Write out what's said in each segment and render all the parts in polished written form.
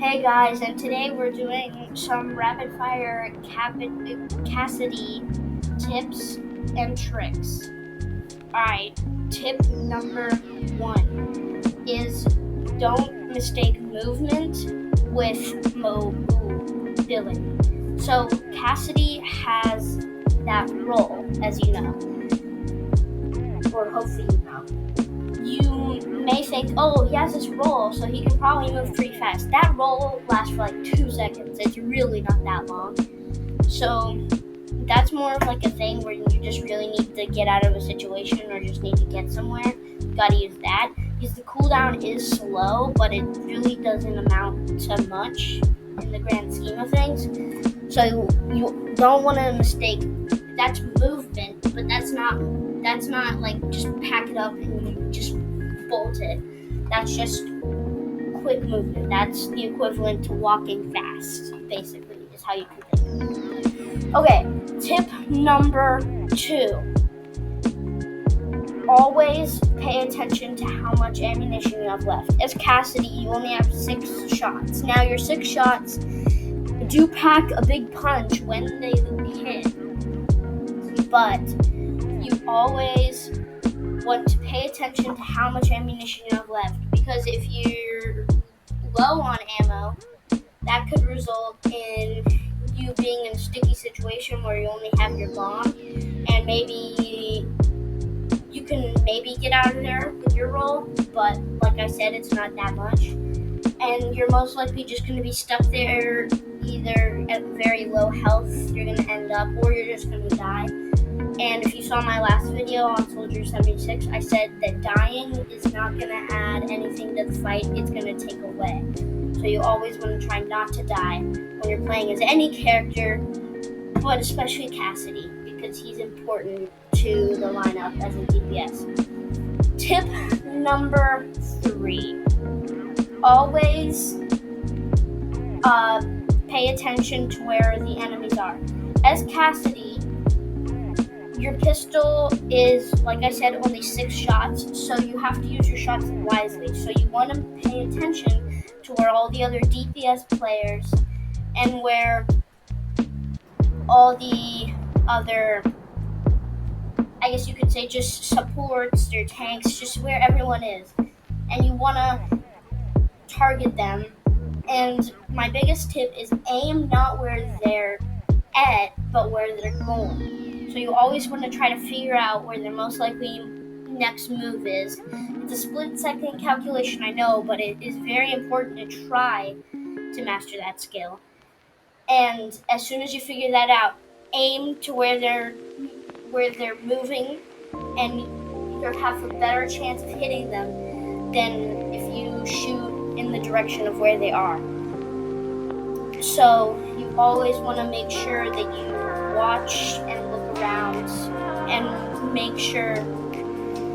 Hey guys, and today we're doing some rapid fire Cassidy tips and tricks. Alright, tip number 1 is don't mistake movement with mobility. So Cassidy has that roll, as you know, or hopefully you know. You may think, oh, he has this roll, so he can probably move pretty fast. That roll lasts for like 2 seconds. It's really not that long. So that's more of like a thing where you just really need to get out of a situation or just need to get somewhere. You gotta use that. Because the cooldown is slow, but it really doesn't amount to much in the grand scheme of things. So you don't want to mistake. That's movement, but that's not like just pack it up and just bolt it. That's just quick movement. That's the equivalent to walking fast, basically, is how you can think. Okay, tip number 2. Always pay attention to how much ammunition you have left. As Cassidy, you only have 6 shots. Now, your 6 shots do pack a big punch when they hit, but you always want to pay attention to how much ammunition you have left, because if you're low on ammo, that could result in you being in a sticky situation where you only have your bomb, and maybe you can get out of there with your roll, but like I said, it's not that much, and you're most likely just going to be stuck there either at very low health, you're going to end up, or you're just going to die. And if you saw my last video on Soldier 76, I said that dying is not going to add anything to the fight, it's going to take away. So you always want to try not to die when you're playing as any character, but especially Cassidy, because he's important to the lineup as a DPS. Tip number 3. Always pay attention to where the enemies are. As Cassidy, your pistol is, like I said, only 6 shots, so you have to use your shots wisely. So you want to pay attention to where all the other DPS players and where all the other, I guess you could say, just supports, their tanks, just where everyone is. And you want to target them. And my biggest tip is aim not where they're at, but where they're going. So you always want to try to figure out where their most likely next move is. It's a split-second calculation, I know, but it is very important to try to master that skill. And as soon as you figure that out, aim to where they're moving, and you'll have a better chance of hitting them than if you shoot in the direction of where they are. So you always want to make sure that you watch and look around and make sure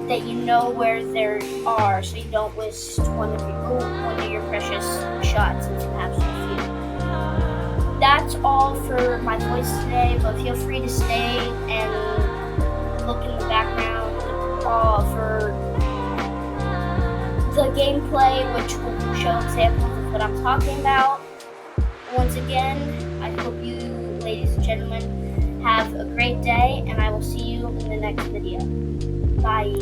that you know where they are, so you don't waste one of your precious shots since you have so few. That's all for my voice today, but feel free to stay and look in the background for the gameplay, which will show examples of what I'm talking about. Once again, I hope you, ladies and gentlemen, have a great day, and I will see you in the next video. Bye.